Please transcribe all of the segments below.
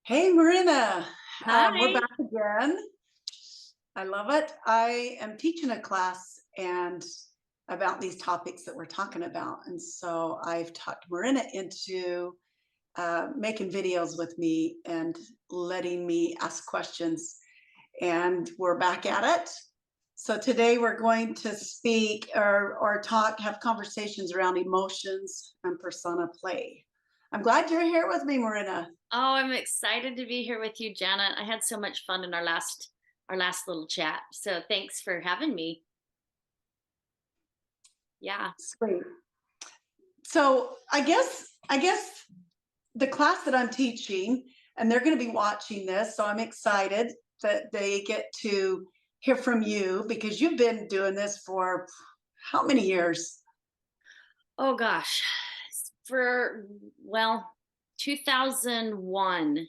Hey, Marinna. We're Hi. back again. I love it. I am teaching a class and about these topics that we're talking about. And so I've talked Marinna into making videos with me and letting me ask questions. And we're back at it. So today we're going to speak or talk, have conversations around emotions and persona play. I'm glad you're here with me, Marinna. Oh, I'm excited to be here with you, Janet. I had so much fun in our last little chat. So thanks for having me. Yeah. Sweet. So I guess the class that I'm teaching, and they're going to be watching this, so I'm excited that they get to hear from you because you've been doing this for how many years? Oh gosh. For well, 2001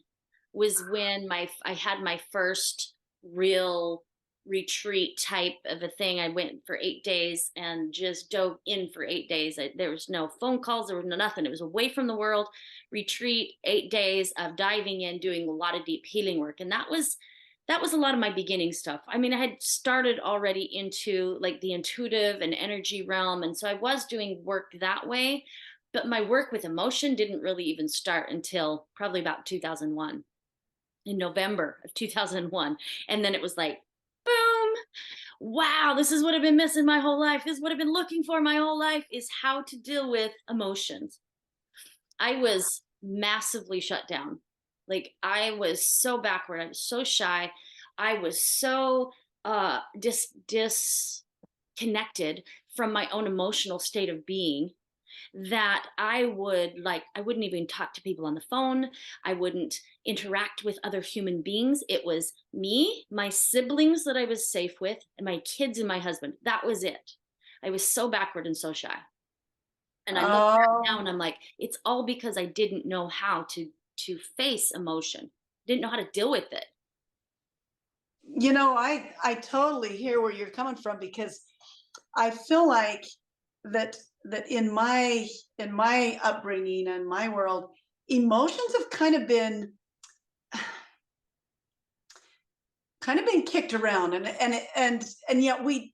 was when my I had my first real retreat type of a thing. I went for 8 days and just dove in for 8 days. There was no phone calls, there was no nothing. It was away from the world retreat, 8 days of diving in, doing a lot of deep healing work. And that was a lot of my beginning stuff. I mean, I had started already into like the intuitive and energy realm. And so I was doing work that way. But my work with emotion didn't really even start until probably about 2001, in November of 2001. And then it was like, boom, wow, this is what I've been missing my whole life. This is what I've been looking for my whole life is how to deal with emotions. I was massively shut down. Like I was so backward. I was so shy. I was so disconnected from my own emotional state of being that I wouldn't even talk to people on the phone. I wouldn't interact with other human beings. It was me, my siblings that I was safe with, and my kids and my husband. That was it. I was so backward and so shy. And I look back now and Oh, I'm like, it's all because I didn't know how to face emotion. Didn't know how to deal with it. I totally hear where you're coming from because I feel like that that in my upbringing and my world, emotions have kind of been kicked around and yet we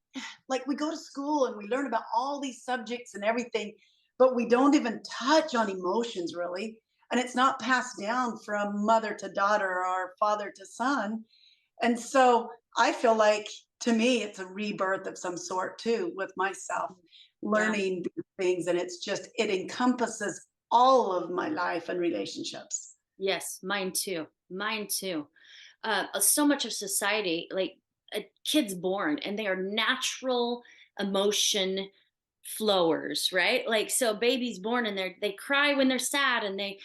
go to school and we learn about all these subjects and everything, but we don't even touch on emotions really, and it's not passed down from mother to daughter or father to son. And so I feel like, to me, it's a rebirth of some sort too with myself, Yeah. learning these things, and it encompasses all of my life and relationships. Yes, mine too. Mine too. So much of society, like a kid's born and they are natural emotion flowers, right? Like so baby's born and they cry when they're sad and they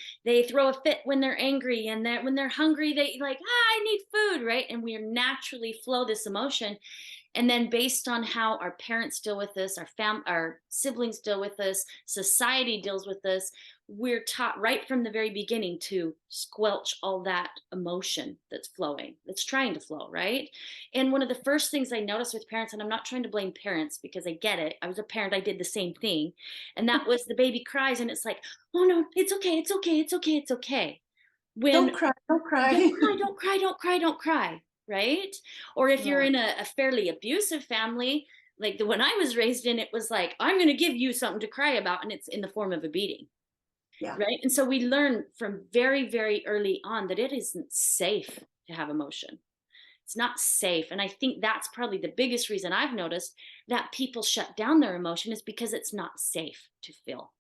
throw a fit when they're angry and that when they're hungry they like, I need food, right? And we naturally flow this emotion. And then based on how our parents deal with this, our siblings deal with this, society deals with this, we're taught right from the very beginning to squelch all that emotion that's flowing, that's trying to flow, right? And one of the first things I noticed with parents, and I'm not trying to blame parents because I get it, I was a parent, I did the same thing, and that was the baby cries and it's like, oh no, it's okay, it's okay, it's okay, it's okay. Don't When cry, don't don't cry. cry, don't cry, don't cry, don't cry, right? Or if you're Yeah, in a fairly abusive family, like the one I was raised in, it was like, I'm going to give you something to cry about, and it's in the form of a beating, yeah. right? And so we learn from very, very early on that it isn't safe to have emotion. It's not safe. And I think that's probably the biggest reason I've noticed that people shut down their emotion is because it's not safe to feel.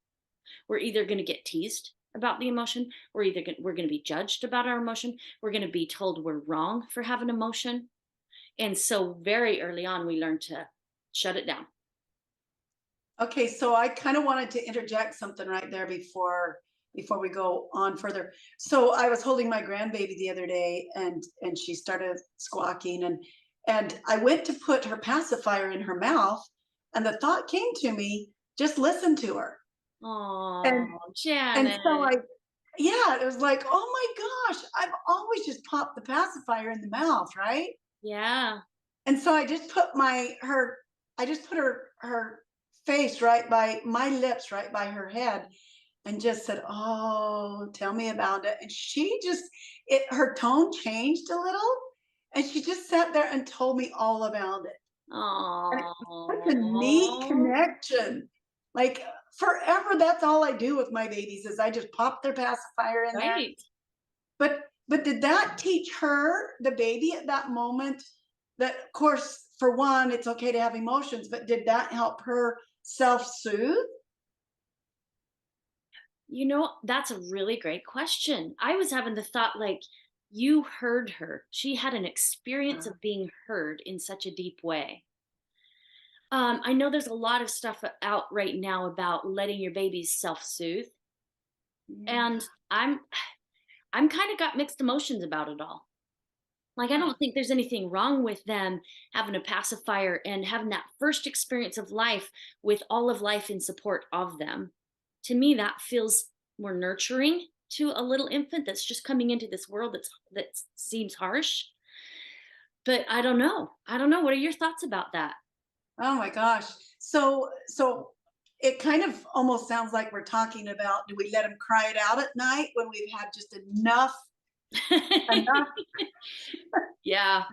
We're either going to get teased about the emotion, we're going to be judged about our emotion, we're going to be told we're wrong for having emotion. And so very early on we learn to shut it down. Okay, so I kind of wanted to interject something right there before we go on further. So I was holding my grandbaby the other day, and she started squawking, and I went to put her pacifier in her mouth, and the thought came to me, just listen to her. And Oh, and so Janet. I yeah, it was like, oh my gosh, I've always just popped the pacifier in the mouth, right? Yeah. And so I just put her face right by my lips, right by her head. and just said, "Oh, tell me about it." And she just her tone changed a little, and she just sat there and told me all about it. And it was such a neat Oh, connection. Like, forever, that's all I do with my babies is I just pop their pacifier in there. right. But did that teach her, the baby at that moment, that of course, for one, it's okay to have emotions, but did that help her self-soothe? You know, that's a really great question. I was having the thought like you heard her. She had an experience Uh, of being heard in such a deep way. I know there's a lot of stuff out right now about letting your babies self-soothe, yeah. and I'm kind of got mixed emotions about it all. Like, I don't think there's anything wrong with them having a pacifier and having that first experience of life with all of life in support of them. To me, that feels more nurturing to a little infant that's just coming into this world that seems harsh. But I don't know. I don't know. What are your thoughts about that? Oh my gosh. So it kind of almost sounds like we're talking about, do we let them cry it out at night when we've had just enough. Yeah.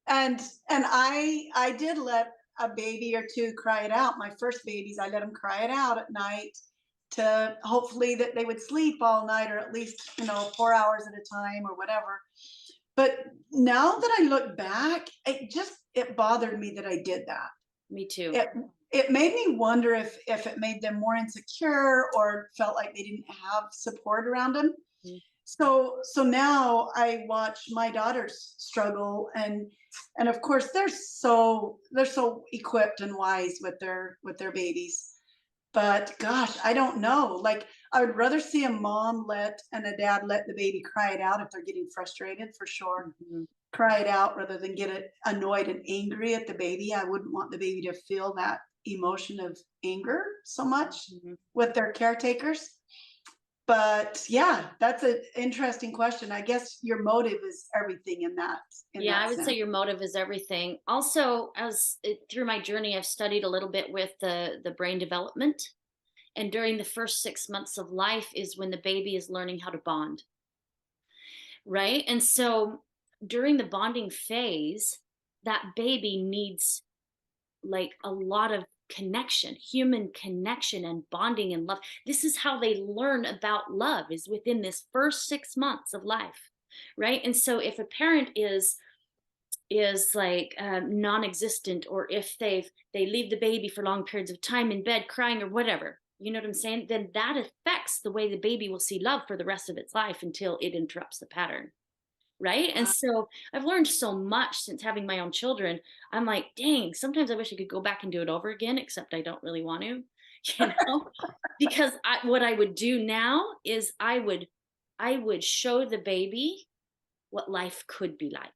And I did let a baby or two cry it out. My first babies, I let them cry it out at night to hopefully that they would sleep all night, or at least, 4 hours at a time or whatever. But now that I look back, it bothered me that I did that. Me too. It made me wonder if it made them more insecure or felt like they didn't have support around them. Mm. So now I watch my daughters struggle, and of course they're so equipped and wise with their babies. But gosh, I don't know. Like, I would rather see a mom and a dad let the baby cry it out if they're getting frustrated, for sure. Mhm. Cry it out rather than get it annoyed and angry at the baby. I wouldn't want the baby to feel that emotion of anger so much Mhm. with their caretakers. But yeah, that's an interesting question. I guess your motive is everything in Yeah, I that would say sense. your motive is everything. Also, through my journey, I've studied a little bit with the brain development, and during the first 6 months of life is when the baby is learning how to bond, right? And so during the bonding phase, that baby needs like a lot of connection, human connection and bonding and love. This is how they learn about love, is within this first 6 months of life, right? And so if a parent is like non-existent, or if they leave the baby for long periods of time in bed crying or whatever, you know what I'm saying, then that affects the way the baby will see love for the rest of its life until it interrupts the pattern, right? And Wow. so I've learned so much since having my own children. I'm like, dang, sometimes I wish I could go back and do it over again, except I don't really want to, you know. Because what I would do now is I would show the baby what life could be like,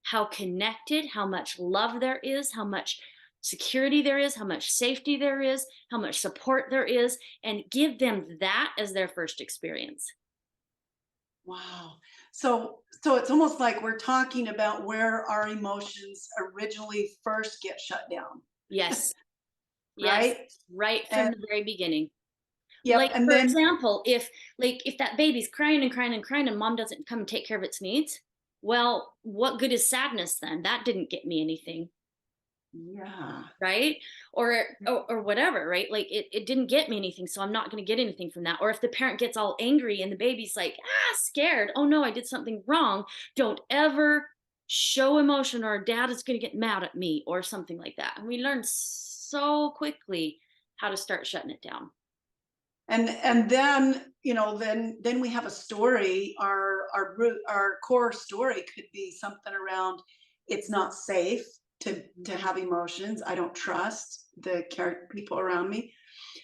how connected, how much love there is, how much security there is, how much safety there is, how much support there is, and give them that as their first experience. Wow. So it's almost like we're talking about where our emotions originally first get shut down, Yes, yes, right? right from And the very beginning. yep, Like, and for then example, if that baby's crying and crying and crying and mom doesn't come and take care of its needs, well, what good is sadness then? That didn't get me anything. yeah. Right, or whatever, right? Like, it didn't get me anything, so I'm not going to get anything from that. Or if the parent gets all angry and the baby's like, scared, oh no, I did something wrong, don't ever show emotion or dad is going to get mad at me or something like that. And we learn so quickly how to start shutting it down. And then, then we have a story. Our core story could be something around, it's not safe to have emotions. I don't trust the people around me.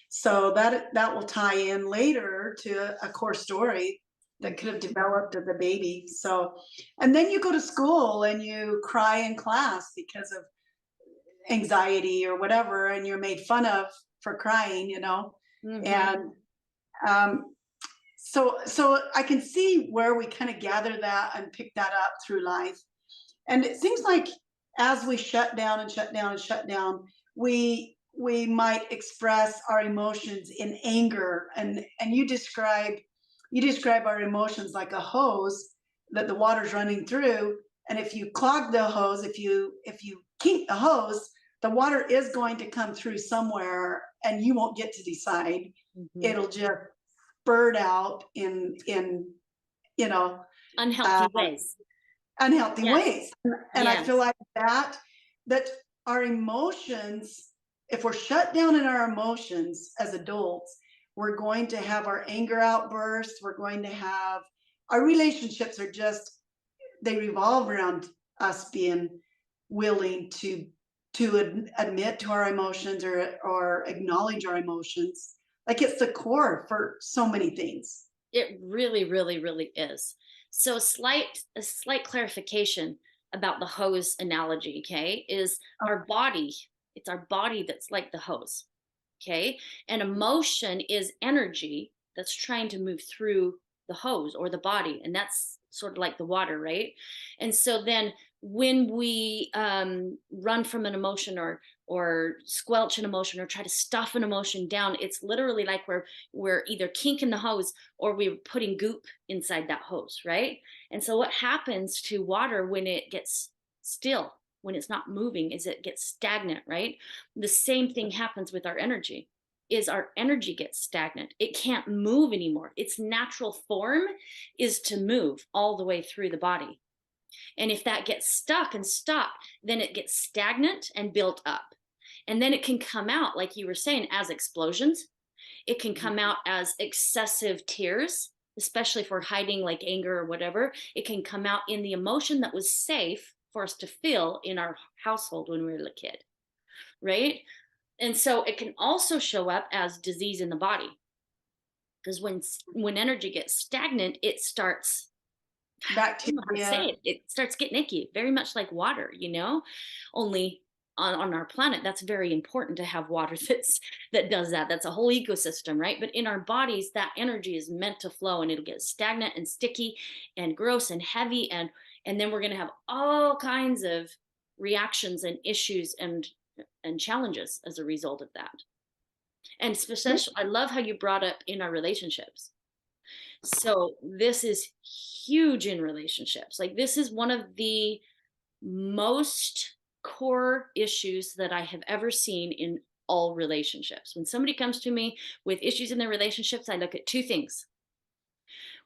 So that will tie in later to a core story that could have developed as a baby. So, and then you go to school and you cry in class because of anxiety or whatever, and you're made fun of for crying. Hmm. And um, so I can see where we kind of gather that and pick that up through life. And it seems like as we shut down and shut down and shut down, we we might express our emotions in anger, and you describe our emotions like a hose that the water's running through, and if you clog the hose, if you kink the hose, the water is going to come through somewhere and you won't get to decide. Mhm. It'll just spurt out in you know uh, Unhealthy ways. unhealthy Yes. ways. And I feel Yes. like that our emotions, if we're shut down in our emotions as adults, we're going to have our anger outbursts. We're going to have our relationships are just they revolve around us being willing to admit to our emotions or acknowledge our emotions. Like it's the core for so many things. It really, really, really is. So a slight clarification about the hose analogy, okay, is our body. It's our body that's like the hose, okay? And emotion is energy that's trying to move through the hose or the body, and that's sort of like the water, right? And so then when we run from an emotion or squelch an emotion or try to stuff an emotion down, it's literally like we're either kinking the hose or we're putting goop inside that hose, right? And so what happens to water when it gets still, when it's not moving, is it gets stagnant, right? The same thing happens with our energy. Is our energy gets stagnant. It can't move anymore. Its natural form is to move all the way through the body. And if that gets stuck and stopped, then it gets stagnant and built up. And then it can come out, like you were saying, as explosions. It can come out as excessive tears, especially for hiding like anger or whatever. It can come out in the emotion that was safe for us to feel in our household when we were a kid, right? And so it can also show up as disease in the body because when energy gets stagnant, it starts, I don't know how to say Bacteria. it. It starts getting icky, very much like water, only on our planet, that's very important to have water that does that. That's a whole ecosystem, right? But in our bodies, that energy is meant to flow and it'll get stagnant and sticky and gross and heavy. And then we're going to have all kinds of reactions and issues and challenges as a result of that. And especially, I love how you brought up in our relationships. So this is huge in relationships. Like this is one of the most core issues that I have ever seen in all relationships. When somebody comes to me with issues in their relationships, I look at two things.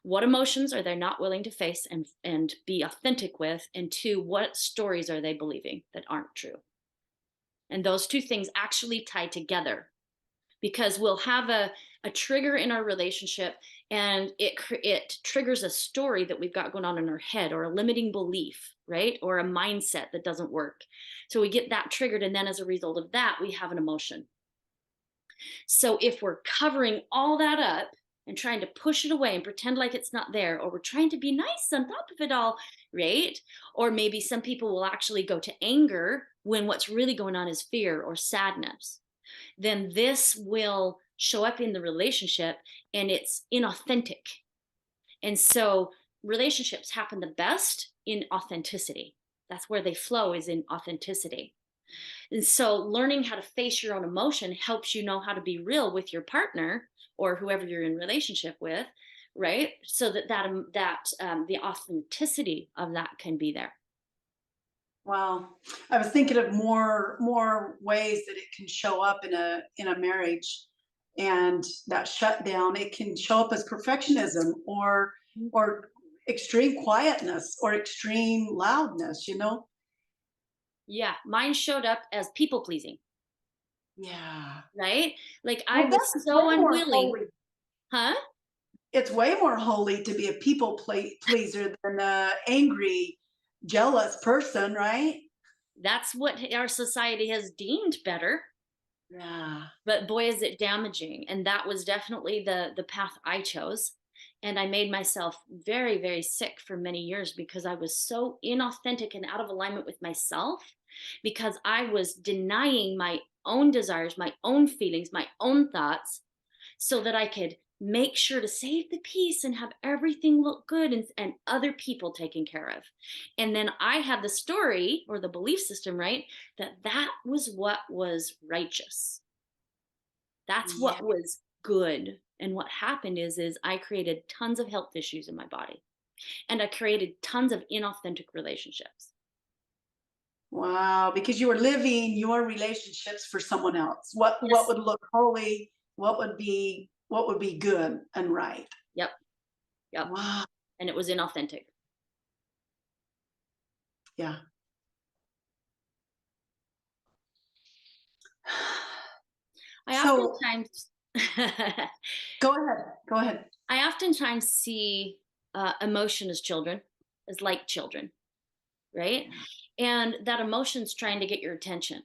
What emotions are they not willing to face and be authentic with? And two, what stories are they believing that aren't true? And those two things actually tie together because we'll have a trigger in our relationship and it triggers a story that we've got going on in our head or a limiting belief, right? Or a mindset that doesn't work. So we get that triggered. And then as a result of that, we have an emotion. So if we're covering all that up and trying to push it away and pretend like it's not there, or we're trying to be nice on top of it all, right? Or maybe some people will actually go to anger when what's really going on is fear or sadness, then this will show up in the relationship and it's inauthentic. And so relationships happen the best in authenticity. That's where they flow, is in authenticity. And so learning how to face your own emotion helps you know how to be real with your partner or whoever you're in relationship with, right? So that the authenticity of that can be there. Wow. I was thinking of more ways that it can show up in a marriage. And that shutdown, it can show up as perfectionism or extreme quietness or extreme loudness. Yeah, mine showed up as people pleasing, Yeah. right? Like I Well, was that's way so more unwilling, holy. huh? It's way more holy to be a people pleaser than a angry, jealous person, right? That's what our society has deemed better, Yeah. but boy is it damaging. And that was definitely the path I chose. And I made myself very, very sick for many years because I was so inauthentic and out of alignment with myself because I was denying my own desires, my own feelings, my own thoughts so that I could make sure to save the peace and have everything look good, and other people taken care of. And then I had the story or the belief system, right? That was what was righteous. That's Yeah. what was good. And what happened is I created tons of health issues in my body, and I created tons of inauthentic relationships. Wow, because you were living your relationships for someone else. What Yes. would look holy, what would be good and right. Yep. Yep. Wow. And it was inauthentic. Yeah. I So oftentimes go ahead. Go ahead. I oftentimes see emotion as children, as like children, right? Yeah. And that emotion's trying to get your attention,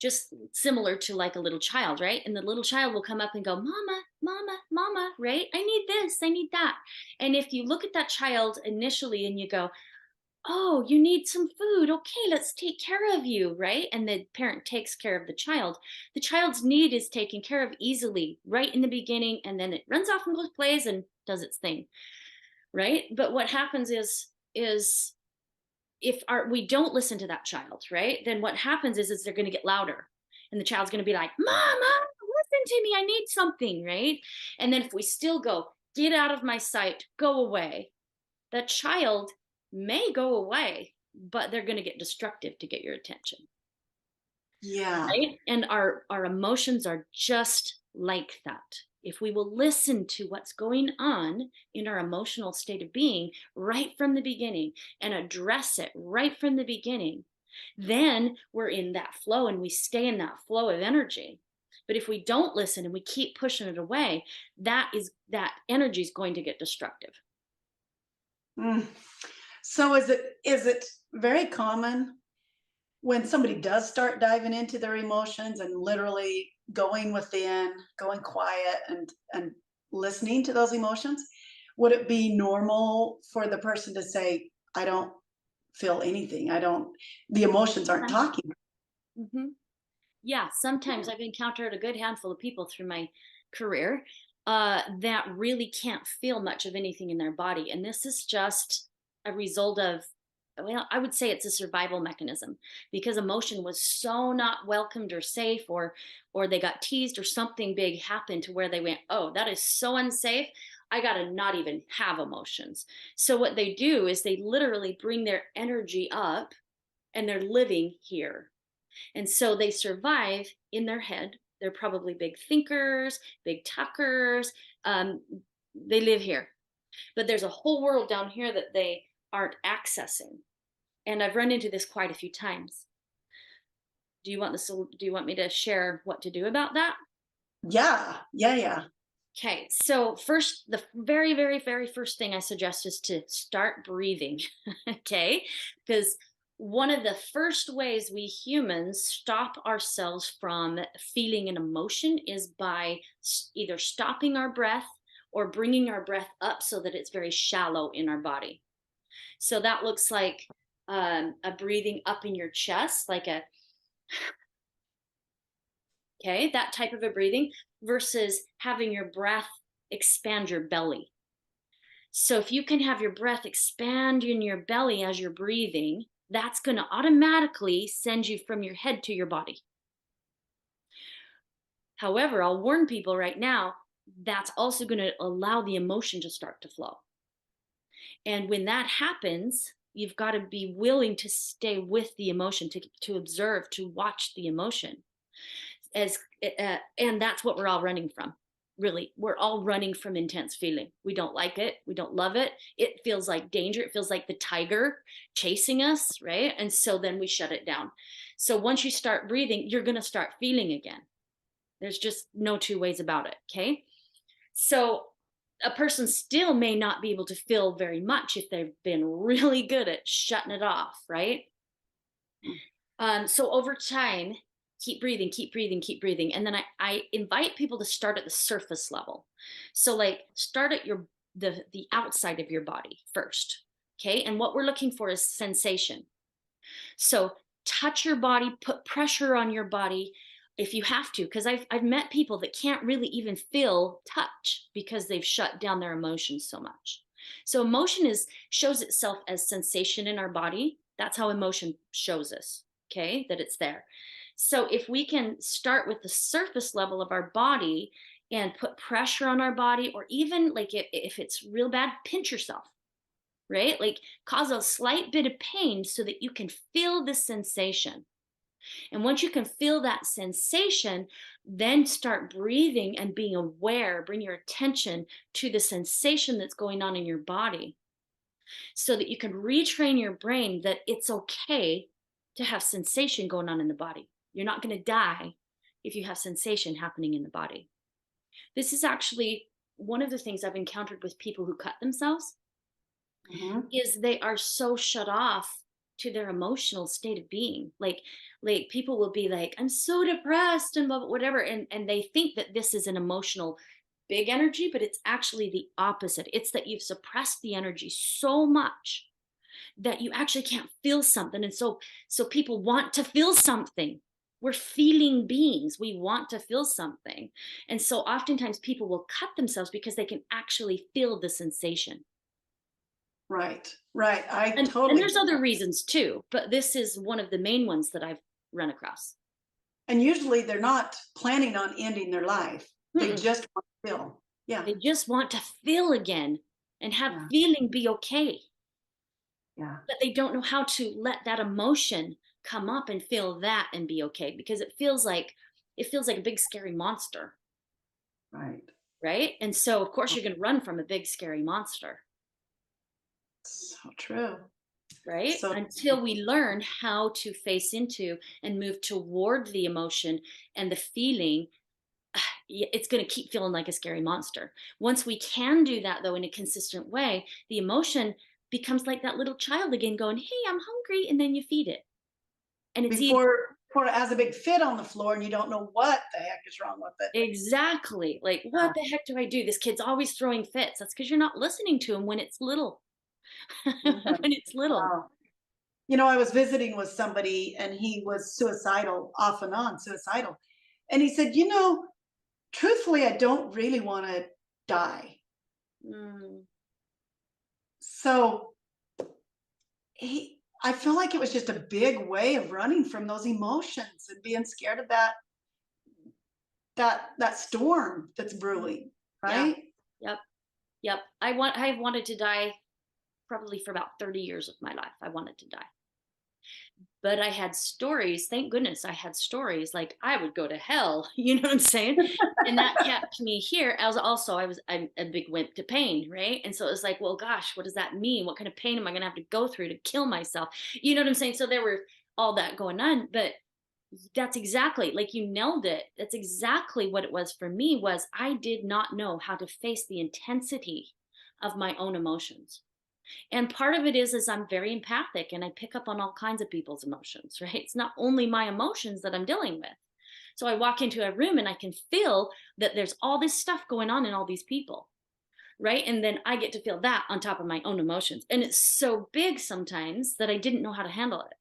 just similar to like a little child, right? And the little child will come up and go, "Mama, mama, mama," right? "I need this, I need that." And if you look at that child initially and you go, "Oh, you need some food. Okay, let's take care of you," right? And the parent takes care of the child. The child's need is taken care of easily right in the beginning, and then it runs off and goes plays and does its thing, right? But what happens is if we don't listen to that child, right? Then what happens is they're going to get louder, and the child's going to be like, "Mama, listen to me. I need something," right? And then if we still go, "Get out of my sight, go away," that child may go away, but they're going to get destructive to get your attention, Yeah. right? And our emotions are just like that. If we will listen to what's going on in our emotional state of being right from the beginning and address it right from the beginning, then we're in that flow and we stay in that flow of energy. But if we don't listen and we keep pushing it away, that energy is going to get destructive. Mm. So is it very common when somebody does start diving into their emotions and literally going within, going quiet and listening to those emotions, would it be normal for the person to say, I don't feel anything. I don't the emotions aren't talking. Mm-hmm. Yeah, sometimes I've encountered a good handful of people through my career that really can't feel much of anything in their body. And this is just a result of, well, I would say it's a survival mechanism because emotion was so not welcomed or safe, or they got teased or something big happened to where they went, "Oh, that is so unsafe. I got to not even have emotions." So what they do is they literally bring their energy up and they're living here, and so they survive in their head. They're probably big thinkers, big talkers. They live here. But there's a whole world down here that they aren't accessing. And I've run into this quite a few times. Do you want me to share what to do about that? Yeah. Yeah, yeah. Okay, so first, the very, very, very first thing I suggest is to start breathing. Okay, because one of the first ways we humans stop ourselves from feeling an emotion is by either stopping our breath or bringing our breath up so that it's very shallow in our body. So that looks like a breathing up in your chest, like a, okay, that type of a breathing versus having your breath expand your belly. So if you can have your breath expand in your belly as you're breathing, that's going to automatically send you from your head to your body. However, I'll warn people right now, that's also going to allow the emotion to start to flow. And when that happens, you've got to be willing to stay with the emotion, to observe, to watch the emotion. And that's what we're all running from. Really, we're all running from intense feeling. We don't like it, we don't love it, it feels like danger, it feels like the tiger chasing us, right? And so then we shut it down. So once you start breathing, you're going to start feeling again. There's just no two ways about it. Okay, so a person still may not be able to feel very much if they've been really good at shutting it off, right? So over time, keep breathing, keep breathing, keep breathing. And then I invite people to start at the surface level. So like start at the outside of your body first. Okay. And what we're looking for is sensation. So touch your body, put pressure on your body, if you have to, because I've met people that can't really even feel touch because they've shut down their emotions so much. So emotion is shows itself as sensation in our body. That's how emotion shows us, okay, that it's there. So if we can start with the surface level of our body and put pressure on our body, or even like if it's real bad, pinch yourself, right? Like cause a slight bit of pain so that you can feel the sensation. And once you can feel that sensation, then start breathing and being aware, bring your attention to the sensation that's going on in your body so that you can retrain your brain that it's okay to have sensation going on in the body. You're not going to die if you have sensation happening in the body. This is actually one of the things I've encountered with people who cut themselves Mhm. is they are so shut off to their emotional state of being. Like people will be like, I'm so depressed and blah, blah, whatever. And they think that this is an emotional big energy, but it's actually the opposite. It's that you've suppressed the energy so much that you actually can't feel something. And so people want to feel something. We're feeling beings. We want to feel something. And so oftentimes people will cut themselves because they can actually feel the sensation. Right, right. I And totally there's get other that. reasons too, but this is one of the main ones that I've run across. And usually they're not planning on ending their life. They Mm-mm. just want to feel. Yeah, They just want to feel again and have yeah, feeling be okay, yeah. but they don't know how to let that emotion come up and feel that and be okay because it feels like a big scary monster, Right. right? And so of course you're going to run from a big scary monster, So true. right? So Until we learn how to face into and move toward the emotion and the feeling, it's going to keep feeling like a scary monster. Once we can do that, though, in a consistent way, the emotion becomes like that little child again going, hey, I'm hungry. And then you feed it. And it's easy. before it has a big fit on the floor and you don't know what the heck is wrong with it. Exactly. Like, what Yeah. the heck do I do? This kid's always throwing fits. That's because you're not listening to him when it's little. Mhm. When it's little. Wow. You know, I was visiting with somebody and he was suicidal, off and on suicidal. And he said, truthfully, I don't really want to die. Mm, So I feel like it was just a big way of running from those emotions and being scared of that storm that's brewing, yeah. right? Yep. Yep. I wanted to die probably for about 30 years of my life. I wanted to die. But I had stories, thank goodness I had stories, like, I would go to hell, you know what I'm saying? And that kept me here. I'm a big wimp to pain, right? And so it was like, well, gosh, what does that mean? What kind of pain am I gonna have to go through to kill myself? You know what I'm saying? So there were all that going on, but that's exactly, like, you nailed it. That's exactly what it was for me, was I did not know how to face the intensity of my own emotions. And part of it is I'm very empathic and I pick up on all kinds of people's emotions, right? It's not only my emotions that I'm dealing with. So I walk into a room and I can feel that there's all this stuff going on in all these people, right? And then I get to feel that on top of my own emotions. And it's so big sometimes that I didn't know how to handle it.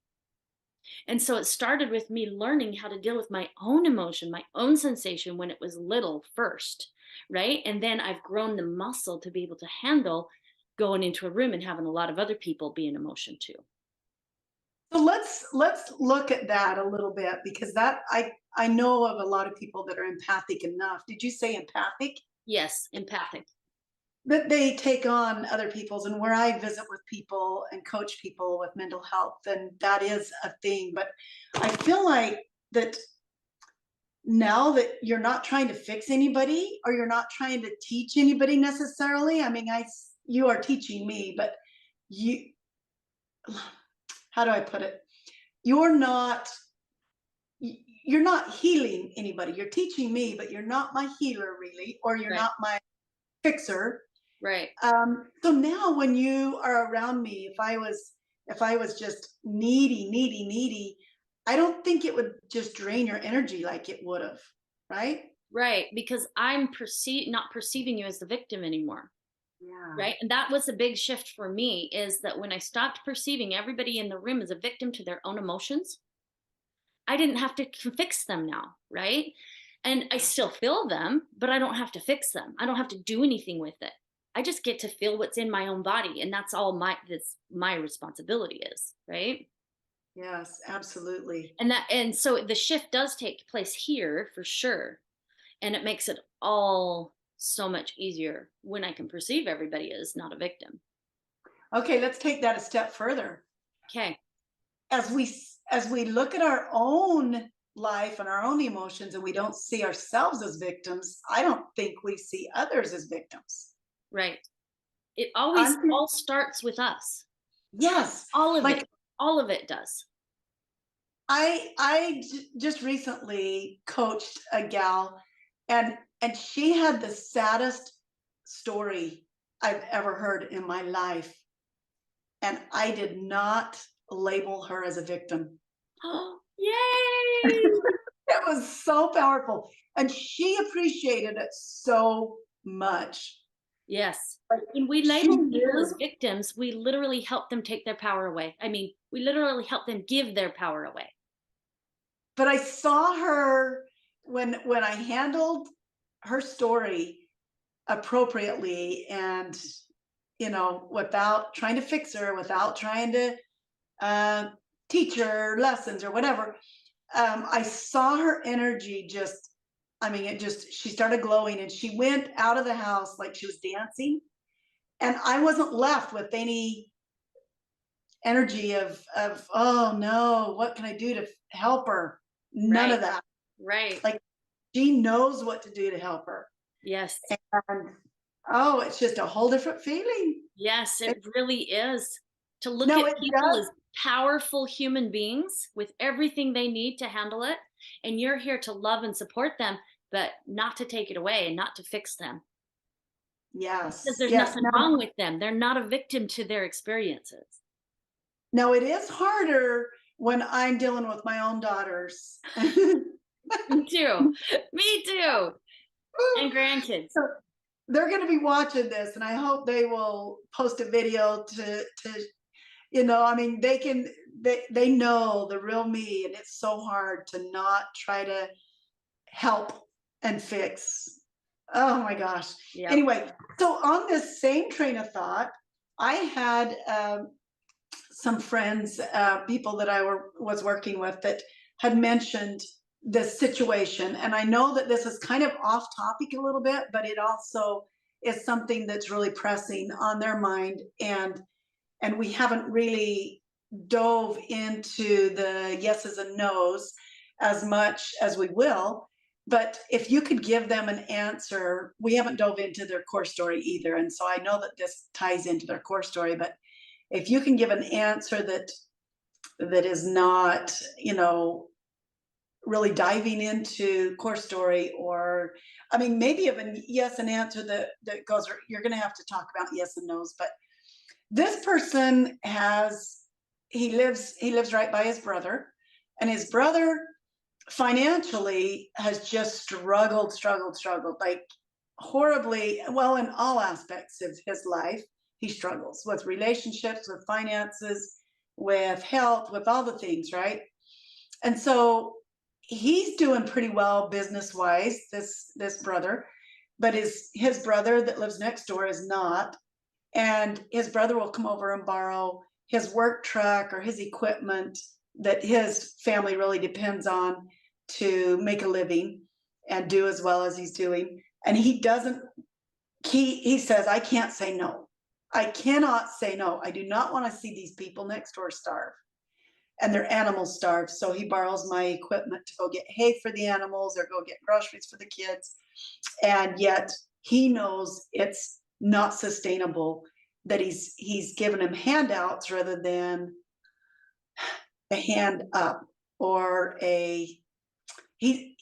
And so it started with me learning how to deal with my own emotion, my own sensation when it was little first, right? And then I've grown the muscle to be able to handle going into a room and having a lot of other people be in emotion too. So let's look at that a little bit because that I know of a lot of people that are empathic enough. Did you say empathic? Yes, empathic. That they take on other people's, and where I visit with people and coach people with mental health, and that is a thing. But I feel like that now that you're not trying to fix anybody or you're not trying to teach anybody necessarily. I mean, you are teaching me, but you how do I put it? You're not you're not healing anybody. You're teaching me, but you're not my healer really, or you're Right. not my fixer. Right. So now when you are around me, if I was just needy, I don't think it would just drain your energy like it would have, right? Right. Because I'm not perceiving you as the victim anymore. Yeah. Right. And that was a big shift for me, is that when I stopped perceiving everybody in the room as a victim to their own emotions, I didn't have to fix them now, right? And I still feel them, but I don't have to fix them. I don't have to do anything with it. I just get to feel what's in my own body, and that's my responsibility is, right? Yes, absolutely. And so the shift does take place here for sure, and it makes it all so much easier when I can perceive everybody as not a victim. Okay, let's take that a step further. Okay. As we look at our own life and our own emotions and we don't see ourselves as victims, I don't think we see others as victims. Right. It always I'm all starts with us. yes, All of like it. All of it does. just recently coached a gal, and she had the saddest story I've ever heard in my life, and I did not label her as a victim. Oh, yay! It was so powerful, and she appreciated it so much. Yes. Like, When we she label people as knew, victims, we literally help them take their power away. I mean, we literally help them give their power away. but I saw her when I handled her story appropriately, and without trying to fix her, without trying to uh, teach her lessons or whatever. I saw her energy just, I mean, she started glowing, and she went out of the house like she was dancing. And I wasn't left with any energy oh no, what can I do to help her? None Right. of that. Right. Like, she knows what to do to help her. Yes. And oh, it's just a whole different feeling. Yes, It, it really is. To look no, at it people does. as powerful human beings with everything they need to handle it. And you're here to love and support them, but not to take it away and not to fix them. Because Yes, there's yes. nothing wrong with them. They're not a victim to their experiences. Now it is harder when I'm dealing with my own daughters. Me too. Me too. And grandkids. So they're going to be watching this, and I hope they will post a video to I mean, they know the real me, and it's so hard to not try to help and fix. Oh my gosh. Yep. Anyway, so on this same train of thought, I had some friends, people that was working with, that had mentioned this situation, and I know that this is kind of off topic a little bit, but it also is something that's really pressing on their mind, and we haven't really dove into the yeses and nos as much as we will. But if you could give them an answer, we haven't dove into their core story either, and so I know that this ties into their core story, but if you can give an answer that is not, really diving into core story, or I mean, maybe even yes, an answer that goes, you're going to have to talk about yes and no's. But this person he lives right by his brother, and his brother financially has just struggled, like horribly, well, in all aspects of his life. He struggles with relationships, with finances, with health, with all the things, right? And so he's doing pretty well business wise, this brother, but his brother that lives next door is not. And his brother will come over and borrow his work truck or his equipment that his family really depends on to make a living and do as well as he's doing. And he doesn't, he says, I can't say no. I cannot say no. I do not want to see these people next door starve, and their animals starve. So he borrows my equipment to go get hay for the animals or go get groceries for the kids. And yet he knows it's not sustainable, that he's given him handouts rather than a hand up, or he's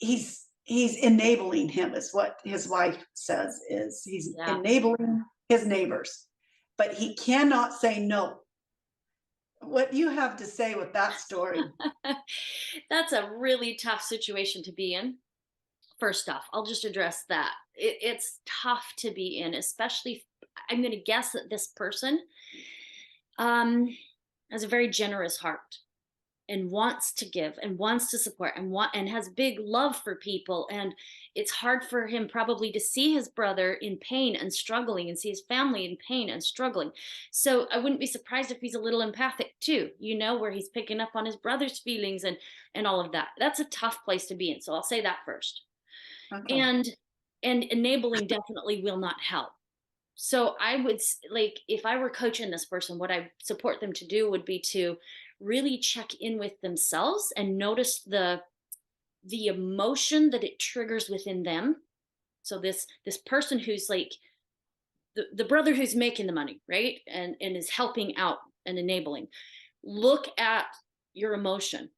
enabling him, is what his wife says, is he's Yeah. enabling his neighbors, but he cannot say no. What do you have to say with that story? That's a really tough situation to be in. First off, I'll just address that. It's tough to be in, especially. I'm going to guess that this person um, has a very generous heart, and wants to give and wants to support and has big love for people, and it's hard for him probably to see his brother in pain and struggling and see his family in pain and struggling. So I wouldn't be surprised if he's a little empathic too, where he's picking up on his brother's feelings and all of that. That's a tough place to be in, so I'll say that first. Okay. And enabling definitely will not help. So I would like, if I were coaching this person, what I support them to do would be to really check in with themselves and notice the emotion that it triggers within them. So this person who's like the brother who's making the money, right? And is helping out and enabling. Look at your emotion.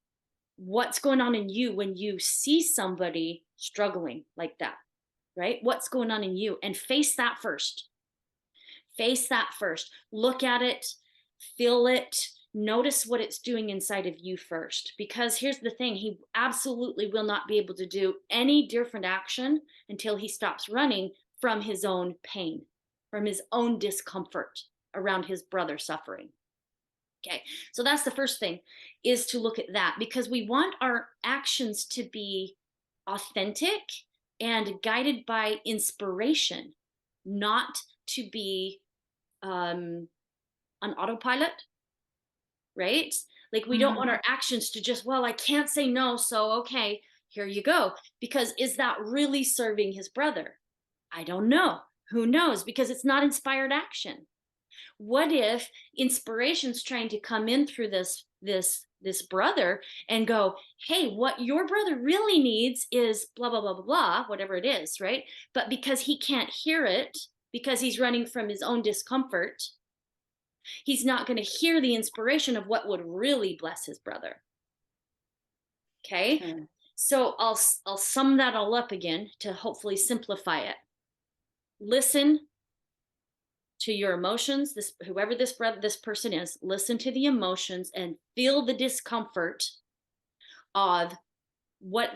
What's going on in you when you see somebody struggling like that, right? What's going on in you? And face that first. Face that first. Look at it, feel it, notice what it's doing inside of you first. Because here's the thing, he absolutely will not be able to do any different action until he stops running from his own pain, from his own discomfort around his brother suffering. Okay, so that's the first thing, is to look at that, because we want our actions to be authentic and guided by inspiration, not to be on autopilot, right? Like we don't Mhm. want our actions to just, well, I can't say no, so okay, here you go. Because is that really serving his brother? I don't know. Who knows? Because it's not inspired action. What if inspiration's trying to come in through this brother and go, hey, what your brother really needs is blah blah blah blah blah, whatever it is, right? But because he can't hear it, because he's running from his own discomfort, he's not going to hear the inspiration of what would really bless his brother. Okay, Okay. so I'll sum that all up again to hopefully simplify it. Listen to your emotions. This, whoever this person is, listen to the emotions and feel the discomfort of what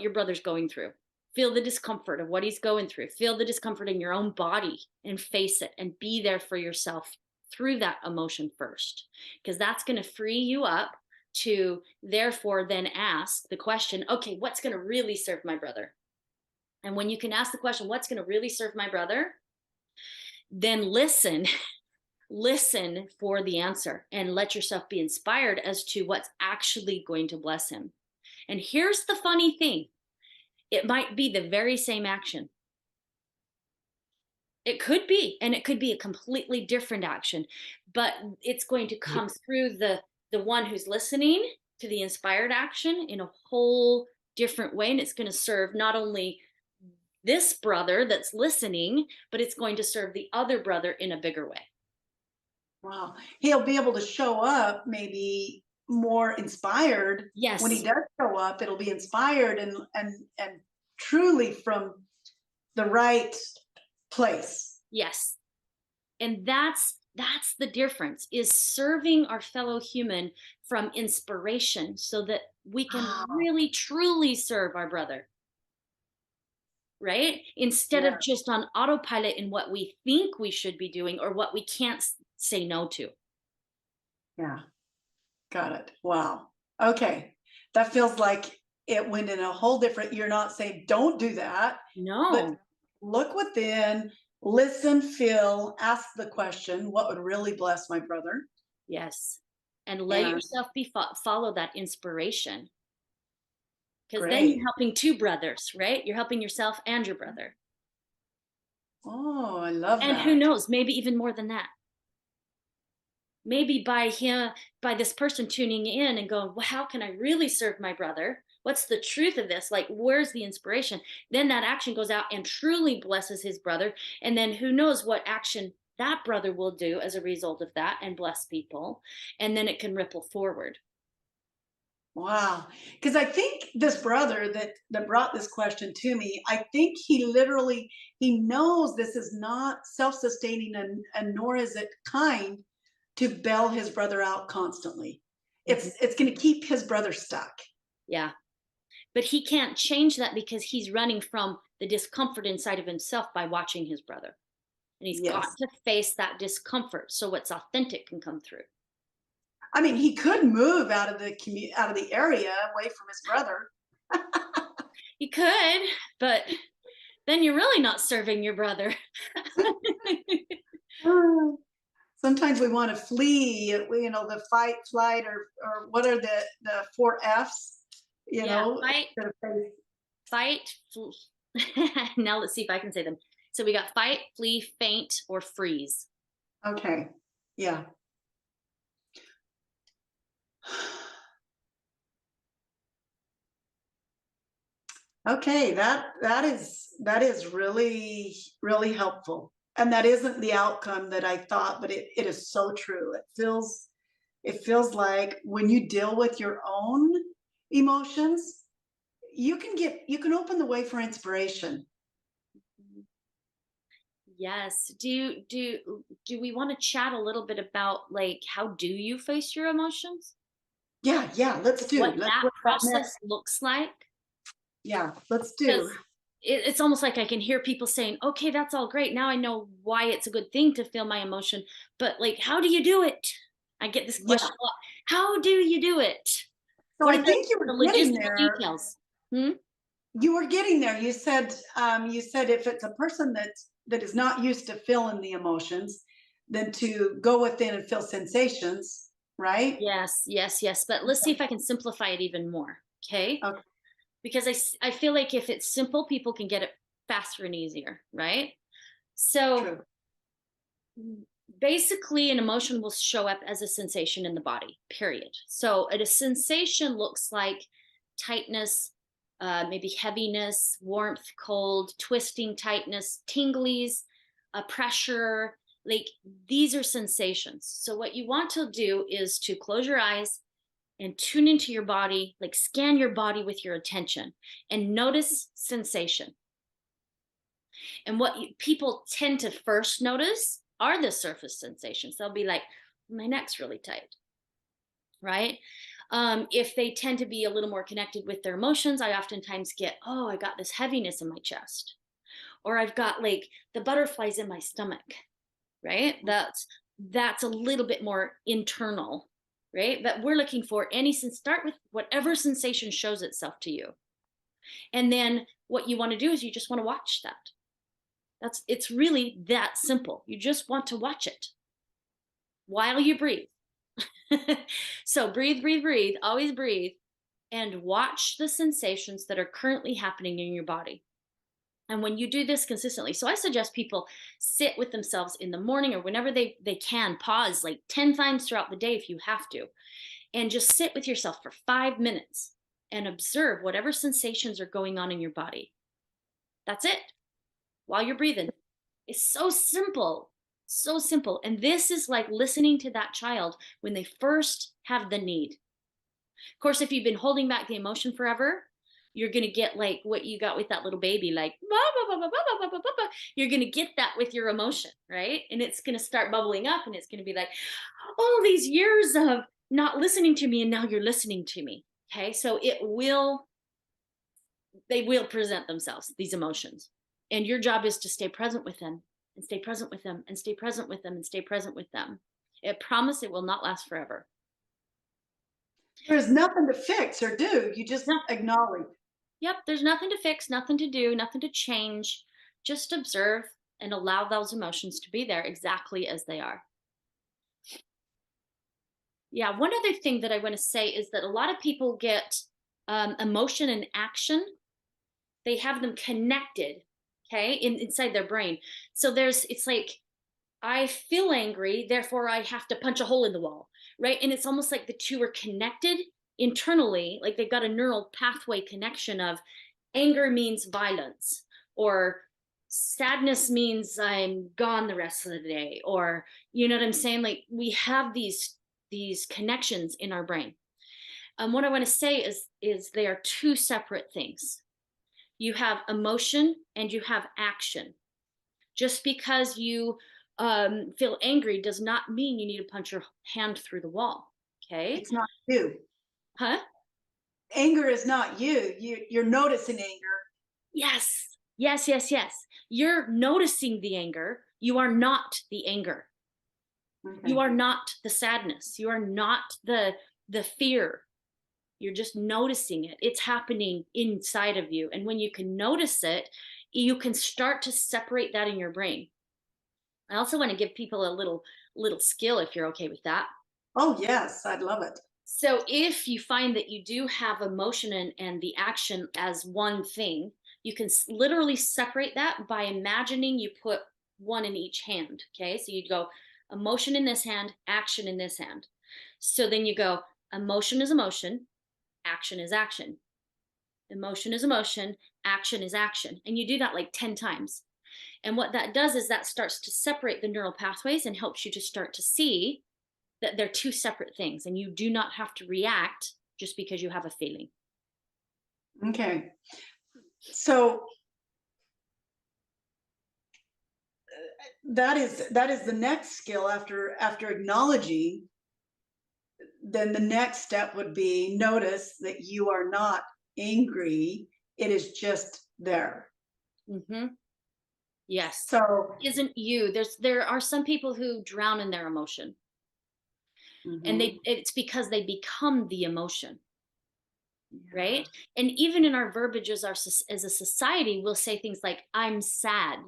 your brother's going through. Feel the discomfort of what he's going through. Feel the discomfort in your own body and face it and be there for yourself through that emotion first, because that's going to free you up to therefore then ask the question, okay, what's going to really serve my brother? And when you can ask the question, what's going to really serve my brother, then listen. Listen for the answer and let yourself be inspired as to what's actually going to bless him. And here's the funny thing, it might be the very same action. It could be, and it could be a completely different action, but it's going to come through the one who's listening to the inspired action in a whole different way, and it's going to serve not only this brother that's listening, but it's going to serve the other brother in a bigger way. Wow. He'll be able to show up maybe more inspired when he Yes, does show up. It'll be inspired and truly from the right place. yes. And that's the difference, is serving our fellow human from inspiration so that we can Wow. really truly serve our brother, right? Instead Yeah. of just on autopilot in what we think we should be doing or what we can't say no to. Yeah. Got it. Wow. Okay. That feels like it went in a whole different, you're not saying don't do that, but No. look within, listen, feel, ask the question, what would really bless my brother? Yes. And let And yourself be follow that inspiration, because then you're great. helping two brothers, right? You're helping yourself and your brother. Oh, I love And who that. knows, maybe even more than that. Maybe by this person tuning in and going, well, how can I really serve my brother? What's the truth of this? Like, where's the inspiration? Then that action goes out and truly blesses his brother. And then who knows what action that brother will do as a result of that and bless people. And then it can ripple forward. Wow. Because I think this brother that brought this question to me, I think he literally he knows this is not self-sustaining and nor is it kind to bail his brother out constantly. Mhm. It's going to keep his brother stuck. Yeah. But he can't change that because he's running from the discomfort inside of himself by watching his brother. And he's got Yes. to face that discomfort so what's authentic can come through. I mean, he could move out of the out of the area away from his brother. You could, but then you're really not serving your brother. Sometimes we want to flee, the fight, flight, or what are the four F's, Yeah, fight, instead of face. fight. Now let's see if I can say them. So we got fight, flee, faint, or freeze. Okay. Yeah. Okay, that is really really helpful. And that isn't the outcome that I thought, but it is so true. It feels like when you deal with your own emotions, you can open the way for inspiration. Yes. Do we want to chat a little bit about like how do you face your emotions? Yeah, yeah, let's Like do. what Let's that work that next. process looks like? Yeah, let's do. Because it's almost like I can hear people saying, "Okay, that's all great. Now I know why it's a good thing to feel my emotion." But like, how do you do it? I get this Yeah. question a lot. How do you do it? So What I are think you the were getting logistical there. details? Hmm? You were getting there. You said if it's a person that is not used to feeling the emotions, then to go within and feel sensations, right? Yes, yes, yes. But let's see if I can simplify it even more. Okay. Okay, Because I feel like if it's simple, people can get it faster and easier, right? So true. basically, an emotion will show up as a sensation in the body, period. So a sensation looks like tightness, maybe heaviness, warmth, cold, twisting, tightness, tinglies, pressure. Like these are sensations. So what you want to do is to close your eyes and tune into your body, like scan your body with your attention and notice sensation. And what people tend to first notice are the surface sensations. They'll be like, my neck's really tight, right? If they tend to be a little more connected with their emotions, I oftentimes get, oh, I got this heaviness in my chest, or I've got like the butterflies in my stomach, right? That's a little bit more internal, right? But we're looking for start with whatever sensation shows itself to you. And then what you want to do is you just want to watch that. It's really that simple. You just want to watch it while you breathe. So breathe, breathe, breathe, always breathe, and watch the sensations that are currently happening in your body. And when you do this consistently, so I suggest people sit with themselves in the morning or whenever they can, pause like 10 times throughout the day if you have to, and just sit with yourself for 5 minutes and observe whatever sensations are going on in your body. That's it, while you're breathing. It's so simple, so simple. And this is like listening to that child when they first have the need. Of course, if you've been holding back the emotion forever, you're going to get like what you got with that little baby, like, you're going to get that with your emotion, right? And it's going to start bubbling up and it's going to be like, all these years of not listening to me and now you're listening to me. Okay. So they will present themselves, these emotions. And your job is to stay present with them and stay present with them and stay present with them and stay present with them. I promise it will not last forever. There's nothing to fix or do. You just No, acknowledge. yep, there's nothing to fix, nothing to do, nothing to change. Just observe and allow those emotions to be there exactly as they are. Yeah, one other thing that I want to say is that a lot of people get emotion and action, they have them connected, okay, inside their brain. So it's like, I feel angry, therefore I have to punch a hole in the wall, right? And it's almost like the two are connected internally, like they've got a neural pathway connection of anger means violence, or sadness means I'm gone the rest of the day, or you know what I'm saying? Like we have these connections in our brain. What I want to say is they are two separate things. You have emotion and you have action. Just because you feel angry does not mean you need to punch your hand through the wall. Okay. It's not you. Huh? Anger is not you. You're noticing anger. Yes. Yes, yes, yes. You're noticing the anger. You are not the anger. You Okay. are not the sadness. You are not the fear. You're just noticing it. It's happening inside of you. And when you can notice it, you can start to separate that in your brain. I also want to give people a little skill if you're okay with that. Oh, yes, I'd love it. So if you find that you do have emotion and the action as one thing, you can literally separate that by imagining you put one in each hand. Okay. So you'd go emotion in this hand, action in this hand. So then you go emotion is emotion, action is action. Emotion is emotion, action is action. And you do that like 10 times. And what that does is that starts to separate the neural pathways and helps you to start to see that they're two separate things and you do not have to react just because you have a feeling. Okay. So that is the next skill after acknowledging. Then the next step would be notice that you are not angry. It is just there. Hmm. Yes. So, Isn't you. There are some people who drown in their emotion and mhm, it's because they become the emotion, yeah. right? And even in our verbiage as as a society, we'll say things like, I'm sad.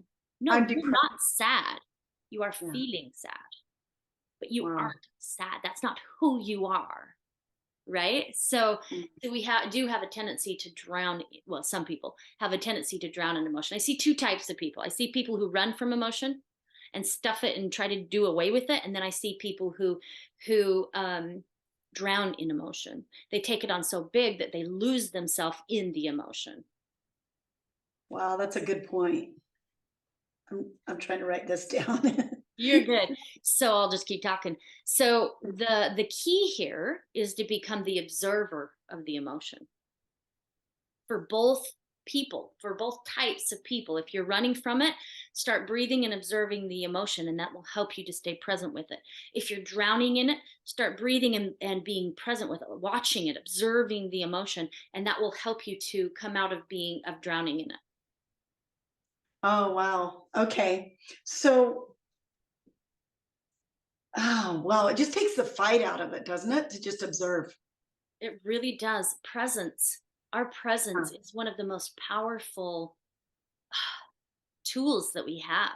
No, I'm you're depressed. not sad. You are Yeah. feeling sad, but you Wow. aren't sad. That's not who you are. Right. Mm. So we do have a tendency to drown. Well, some people have a tendency to drown in emotion. I see two types of people. I see people who run from emotion and stuff it and try to do away with it, and then I see people who drown in emotion. They take it on so big that they lose themselves in the emotion. Wow, that's a good point. I'm trying to write this down. You're good. So I'll just keep talking. So the key here is to become the observer of the emotion for both people, for both types of people. If you're running from it, start breathing and observing the emotion, and that will help you to stay present with it. If you're drowning in it, start breathing and being present with it, watching it, observing the emotion, and that will help you to come out of drowning in it. Oh, wow. Okay. So, oh, wow, it just takes the fight out of it, doesn't it? To just observe. It really does. Presence. Our presence Huh. is one of the most powerful tools that we have.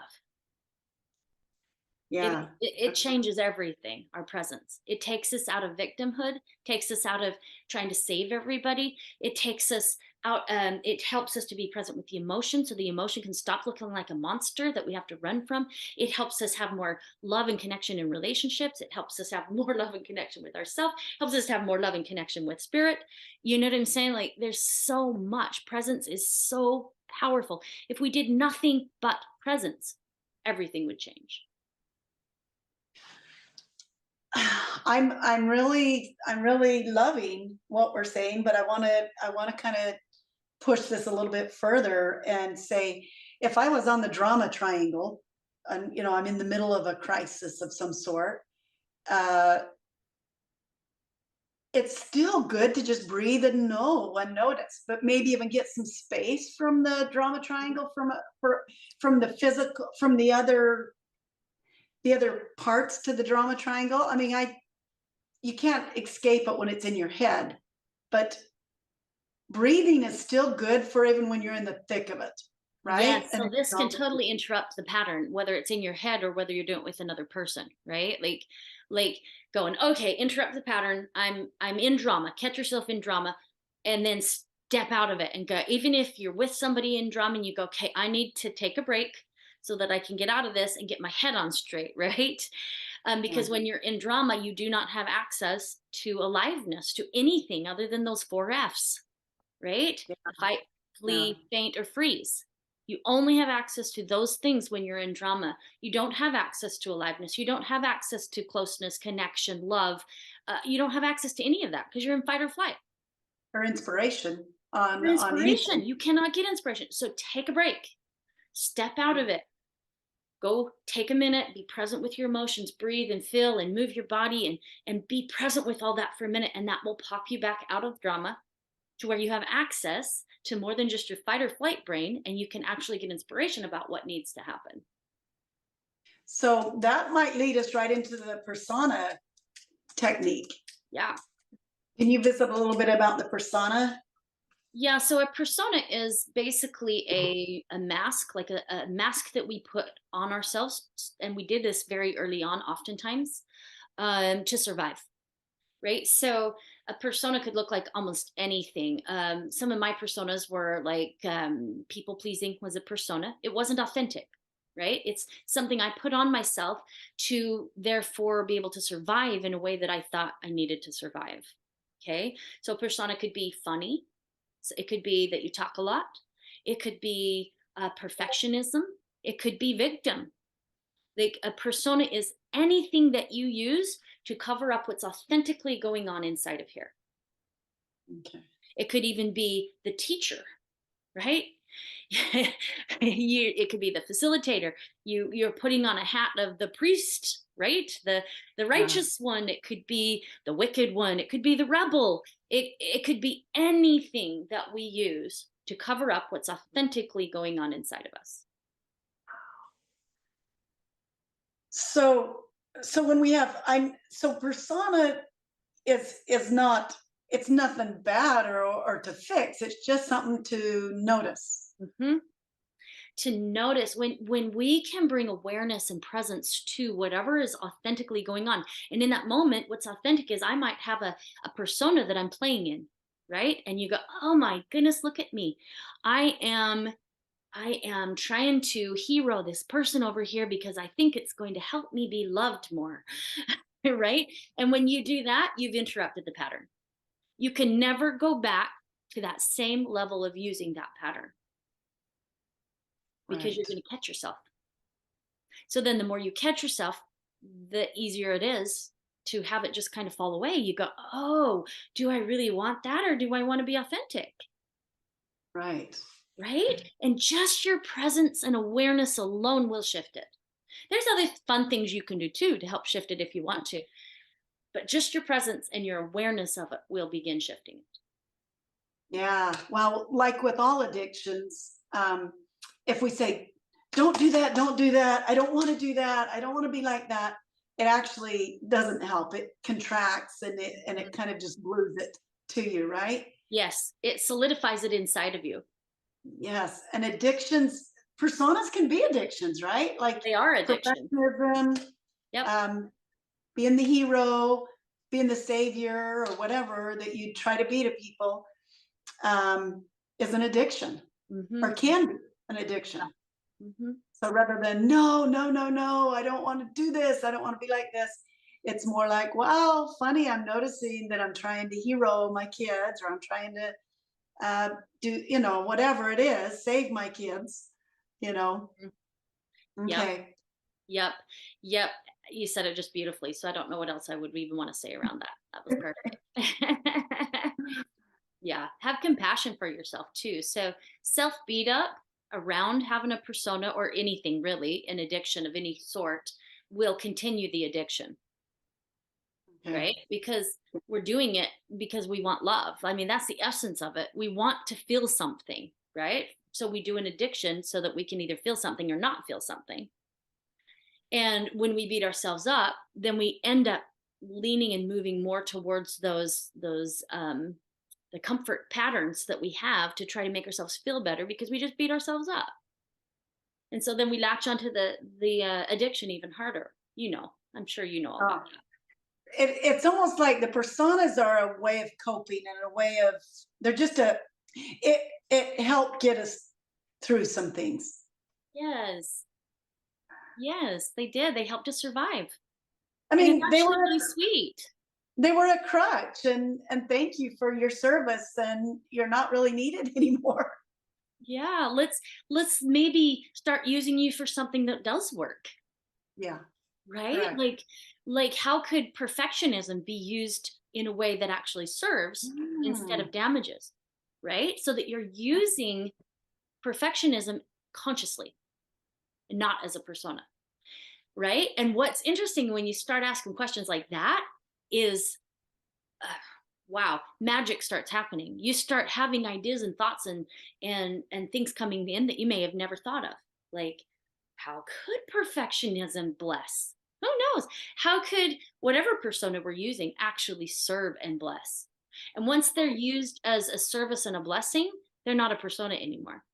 Yeah. It changes everything, our presence. It takes us out of victimhood, takes us out of trying to save everybody. It takes us out, it helps us to be present with the emotion so the emotion can stop looking like a monster that we have to run from. It helps us have more love and connection in relationships. It helps us have more love and connection with ourselves, helps us have more love and connection with spirit. You know what I'm saying? Like there's so much. Presence is so powerful. If we did nothing but presence, everything would change. I'm really loving what we're saying, but I want to kind of push this a little bit further and say, if I was on the drama triangle, and I'm in the middle of a crisis of some sort, uh, it's still good to just breathe and know and notice, but maybe even get some space from the drama triangle, from the physical, from the other parts to the drama triangle. I mean, you can't escape it when it's in your head, but breathing is still good for even when you're in the thick of it, right? Yes, And so this can acknowledge it. totally interrupt the pattern, whether it's in your head or whether you're doing it with another person, right? Like going, okay, interrupt the pattern. I'm in drama. Catch yourself in drama, and then step out of it and go. Even if you're with somebody in drama, and you go, okay, I need to take a break so that I can get out of this and get my head on straight, right? Yeah, Because when you're in drama, you do not have access to aliveness, to anything other than those four F's, right? yeah, Fight, yeah. flee, faint, or freeze. You only have access to those things when you're in drama. You don't have access to aliveness. You don't have access to closeness, connection, love. You don't have access to any of that because you're in fight or flight. Or inspiration For on inspiration, anything. you cannot get inspiration. So take a break, step out of it. Go take a minute, be present with your emotions, breathe and feel and move your body and be present with all that for a minute. And that will pop you back out of drama to where you have access to more than just your fight or flight brain and you can actually get inspiration about what needs to happen. So that might lead us right into the persona technique. Yeah. Can you visit a little bit about the persona? Yeah, so a persona is basically a mask, like a mask that we put on ourselves, and we did this very early on, oftentimes, to survive, right? So a persona could look like almost anything. Some of my personas were like people pleasing was a persona. It wasn't authentic, right? It's something I put on myself to therefore be able to survive in a way that I thought I needed to survive. Okay, so persona could be funny. So it could be that you talk a lot. It could be perfectionism. It could be victim. Like a persona is anything that you use to cover up what's authentically going on inside of here. Okay. It could even be the teacher, right? It could be the facilitator. You're putting on a hat of the priest, right? The Yeah. righteous one. It could be the wicked one. It could be the rebel. It could be anything that we use to cover up what's authentically going on inside of us. So so when we have I'm so persona is not, it's nothing bad or to fix. It's just something to notice. Mhm. To notice when we can bring awareness and presence to whatever is authentically going on, and in that moment what's authentic is I might have a persona that I'm playing in, right? And you go, oh my goodness, look at me. I am trying to hero this person over here because I think it's going to help me be loved more. Right? And when you do that, you've interrupted the pattern. You can never go back to that same level of using that pattern because you're Right. going to catch yourself. So then the more you catch yourself, the easier it is to have it just kind of fall away. You go, oh, do I really want that or do I want to be authentic? Right. Right? And just your presence and awareness alone will shift it. There's other fun things you can do too to help shift it if you want to, but just your presence and your awareness of it will begin shifting it. Yeah. Well, like with all addictions, if we say, don't do that, don't do that, I don't want to do that, I don't want to be like that, it actually doesn't help. It contracts and it kind of just glues it to you, right? Yes, it solidifies it inside of you. Yes. And addictions, personas can be addictions, right? Like They are addiction. perfectionism, Yep. um, being the hero, being the savior, or whatever that you try to be to people, is an addiction or Hmm. can be an addiction. Hmm. So rather than no, no, no, no, I don't want to do this, I don't want to be like this, it's more like, wow, funny, I'm noticing that I'm trying to hero my kids, or I'm trying to uh, do, whatever it is, save my kids, you know. Yep. Okay. Yep. Yep. You said it just beautifully. So I don't know what else I would even want to say around that. That was perfect. Yeah. Have compassion for yourself too. So self beat up around having a persona or anything really, an addiction of any sort, will continue the addiction, Okay. right? Because we're doing it because we want love. I mean, that's the essence of it. We want to feel something, right? So we do an addiction so that we can either feel something or not feel something. And when we beat ourselves up, then we end up leaning and moving more towards those the comfort patterns that we have to try to make ourselves feel better because we just beat ourselves up. And so then we latch onto the addiction even harder. I'm sure you know all about Oh, it's almost like the personas are a way of coping and a way of, they're just it helped get us through some things. that. Yes. Yes, they did. They helped us survive. I And it's mean, actually really sweet. they were a crutch, and thank you for your service, and you're not really needed anymore. Yeah, let's maybe start using you for something that does work. Yeah, Right? correct. Like how could perfectionism be used in a way that actually serves instead Mm. of damages? Right? So that you're using perfectionism consciously and not as a persona. Right? And what's interesting when you start asking questions like that is uh, wow, magic starts happening. You start having ideas and thoughts and things coming in that you may have never thought of. Like, How could perfectionism bless? Who knows? How could whatever persona we're using actually serve and bless? And once they're used as a service and a blessing, they're not a persona anymore.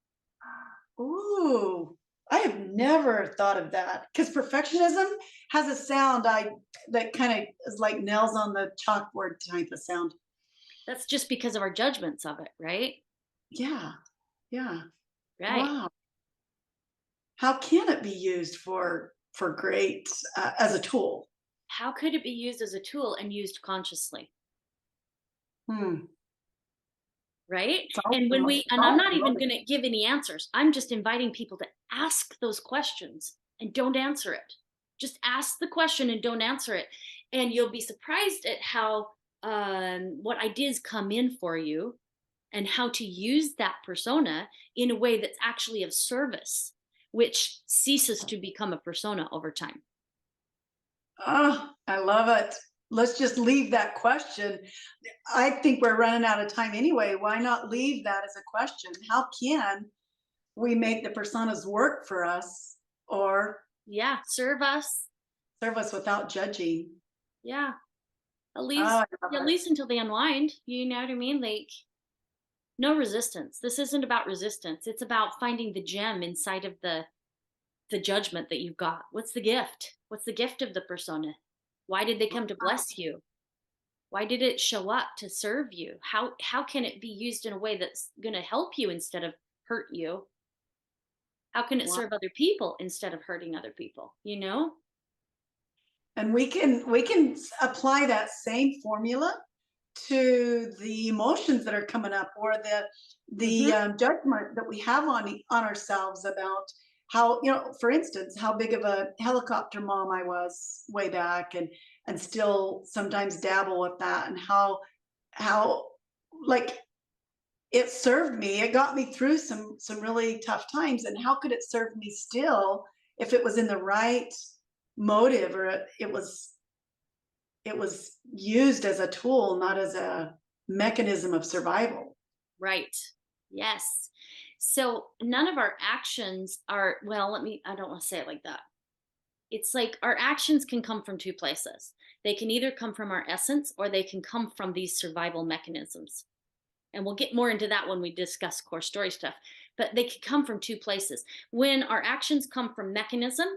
Ooh, I have never thought of that because perfectionism has a sound I that kind of is like nails on the chalkboard type of sound. That's just because of our judgments of it, right? Yeah, yeah. Right. Wow. How can it be used for great as a tool? How could it be used as a tool and used consciously? Hmm. Right. It's all And when promo- we, it's and I'm all not even promoted. going to give any answers. I'm just inviting people to ask those questions and don't answer it. Just ask the question and don't answer it. And you'll be surprised at how, what ideas come in for you and how to use that persona in a way that's actually of service, which ceases to become a persona over time. Oh, I love it. Let's just leave that question. I think we're running out of time anyway. Why not leave that as a question? How can we make the personas work for us or Yeah. Serve us. serve us without judging? Yeah. At Oh, least, I love at it. least until they unwind. You know what I mean? Like, no resistance. This isn't about resistance. It's about finding the gem inside of the judgment that you've got. What's the gift? What's the gift of the persona? Why did they come to bless you? Why did it show up to serve you? How can it be used in a way that's going to help you instead of hurt you? How can it Wow. serve other people instead of hurting other people, you know? And we can apply that same formula to the emotions that are coming up or the Mhm. judgment that we have on ourselves about how, for instance, how big of a helicopter mom I was way back, and still sometimes dabble with that, and how like it served me. It got me through some really tough times, and how could it serve me still if it was in the right motive, or it was used as a tool, not as a mechanism of survival. Right. Yes. So none of our actions are, well, I don't want to say it like that. It's like our actions can come from two places. They can either come from our essence or they can come from these survival mechanisms. And we'll get more into that when we discuss core story stuff. But they can come from two places. When our actions come from mechanism,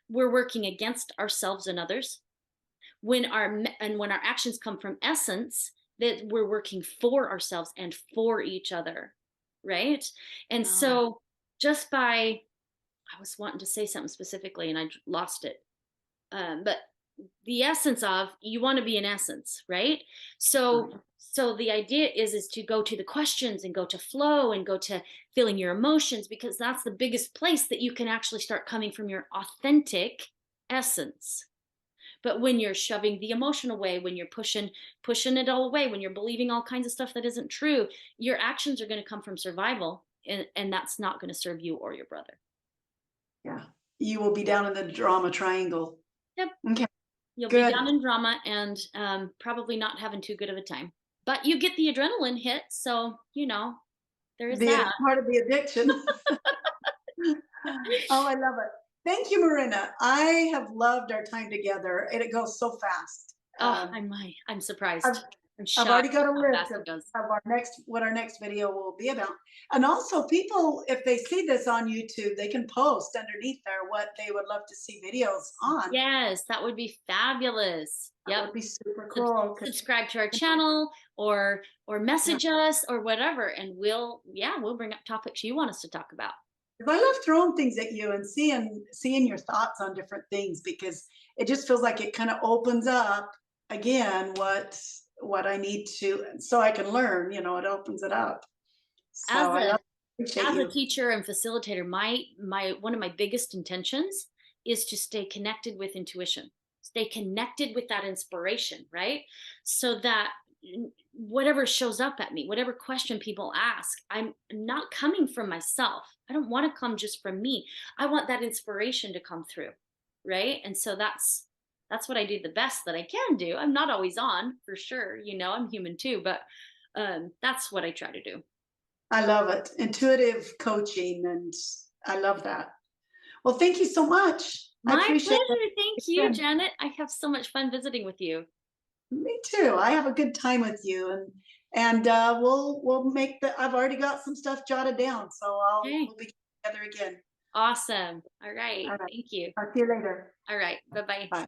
we're working against ourselves and others. When our actions come from essence, that we're working for ourselves and for each other, right? And Ah, so just by, I was wanting to say something specifically and I lost it. But the essence of, you want to be in essence, right? So right. the idea is to go to the questions and go to flow and go to feeling your emotions, because that's the biggest place that you can actually start coming from your authentic essence. But when you're shoving the emotion away, when you're pushing it all away, when you're believing all kinds of stuff that isn't true, your actions are going to come from survival, and that's not going to serve you or your brother. Yeah. You will be down in the drama triangle. Yep. Okay, You'll be good. down in drama and probably not having too good of a time. But you get the adrenaline hit, so there is that. Part of the addiction. Oh, I love it. Thank you, Marinna. I have loved our time together, and it goes so fast. Oh, I'm I've surprised. I'm I've already shocked got at a how list fast it goes. of our next what our next video will be about. And also, people, if they see this on YouTube, they can post underneath there what they would love to see videos on. Yes, that would be fabulous. That Yep. would be super Sub- cool. Because Subscribe to our channel or yeah, message us or whatever, and we'll bring up topics you want us to talk about. 'cause I love throwing things at you and seeing your thoughts on different things, because it just feels like it kind of opens up again what I need to, so I can learn. It opens it up. So As I love a appreciate as a you. teacher and facilitator, my one of my biggest intentions is to stay connected with intuition, stay connected with that inspiration, right? So that whatever shows up at me, whatever question people ask, I'm not coming from myself. I don't want to come just from me. I want that inspiration to come through, right? And so that's what I do the best that I can do. I'm not always on, for sure, I'm human too, but that's what I try to do. I love it. Intuitive coaching, and I love that. Well, thank you so much. I My appreciate it. pleasure. Thank you, Again, Janet. I have so much fun visiting with you. me too. I have a good time with you, and we'll make the. I've already got some stuff jotted down, so Okay. we'll be together again. Awesome. All right. All right. Thank you. Talk to you later. All right. Bye bye. Bye.